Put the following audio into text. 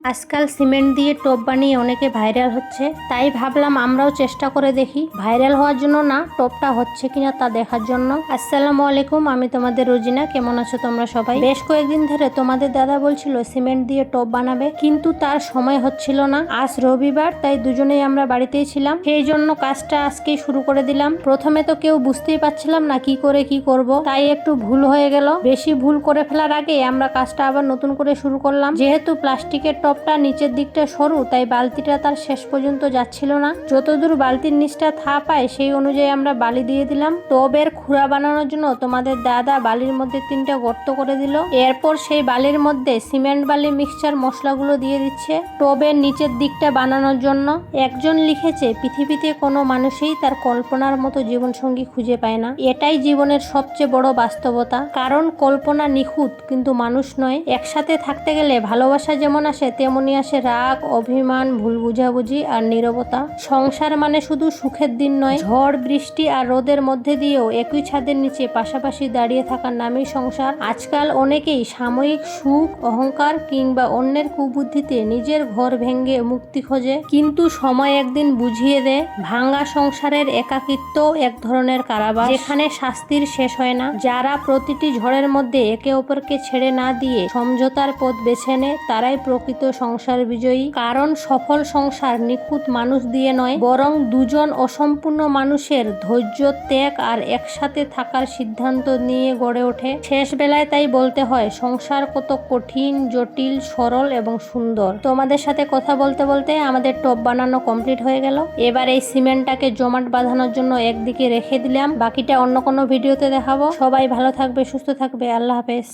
আজকাল সিমেন্ট দিয়ে টব বানিয়ে অনেকে ভাইরাল হচ্ছে, তাই ভাবলাম আমরাও চেষ্টা করে দেখি। ভাইরাল হওয়ার জন্য না, টবটা হচ্ছে কিনা তা দেখার জন্য। আসসালামু আলাইকুম, আমি তোমাদের রোজিনা। কেমন আছো তোমরা সবাই? বেশ কয়েকদিন ধরে তোমাদের দাদা বলছিল সিমেন্ট দিয়ে টব বানাবে, কিন্তু তার সময় হচ্ছিল না। আজ রবিবার, তাই দুজনেই আমরা বাড়িতেই ছিলাম, সেই জন্য কাজটা আজকেই শুরু করে দিলাম। প্রথমে তো কেউ বুঝতেই পারছিলাম না কি করে কি করব, তাই একটু ভুল হয়ে গেল। বেশি ভুল করে ফেলার আগে আমরা কাজটা আবার নতুন করে শুরু করলাম। যেহেতু প্লাস্টিকের টবটা নিচের দিকটা সরু, তাই বালতিটা তার শেষ পর্যন্ত যাচ্ছিল না। যতদূর বালতির নিচটা থা পায় সেই অনুযায়ী আমরা বালি দিয়ে দিলাম। টবের খুঁড়া বানানোর জন্য তোমাদের দাদা বালির মধ্যে 3টা গর্ত করে দিল। এরপর সেই বালির মধ্যে সিমেন্ট বালি মিক্সচার মশলাগুলো দিয়ে দিচ্ছে টবের নিচের দিকটা বানানোর জন্য। একজন লিখেছে, পৃথিবীতে কোনো মানুষই তার কল্পনার মতো জীবনসঙ্গী খুঁজে পায় না। এটাই জীবনের সবচেয়ে বড় বাস্তবতা, কারণ কল্পনা নিখুঁত, কিন্তু মানুষ নয়। একসাথে থাকতে গেলে ভালোবাসা যেমন আসে, তেমনি আসে রাগ, অভিমান, ভুল বুঝাবুঝি আর নীরবতা। সংসার মানে শুধু সুখের দিন নয়, ঝড়, বৃষ্টি আর রোদের মধ্যে দিয়েও একই ছাদের নিচে পাশাপাশি দাঁড়িয়ে থাকার নামই সংসার। আজকাল অনেকেই সাময়িক সুখ, অহংকার কিংবা অন্যের কুবুদ্ধিতে নিজের ঘর ভেঙে মুক্তি খোঁজে, কিন্তু সময় একদিন বুঝিয়ে দেয়, ভাঙা সংসারের একাকিত্ব এক ধরনের কারাবাস, যেখানে শাস্তির শেষ হয় না। যারা প্রতিটি ঝড়ের মধ্যে একে অপরকে ছেড়ে না দিয়ে সমঝোতার পথ বেছে নেয়, তারাই প্রকৃত সংসার বিজয়ী। কারণ সফল সংসার নিখুঁত মানুষ দিয়ে নয়, বরং দুজন অসম্পূর্ণ মানুষের ধৈর্য, ত্যাগ আর একসাথে থাকার সিদ্ধান্ত নিয়ে গড়ে ওঠে। শেষ বেলায় তাই বলতে হয়, সংসার কত কঠিন, জটিল, সরল এবং সুন্দর। তোমাদের সাথে কথা বলতে বলতে আমাদের টব বানানো কমপ্লিট হয়ে গেল। এবার এই সিমেন্টটাকে জমাট বাঁধানোর জন্য একদিকে রেখে দিলাম, বাকিটা অন্য কোনো ভিডিওতে দেখাবো। সবাই ভালো থাকবে, সুস্থ থাকবে। আল্লাহ হাফেজ।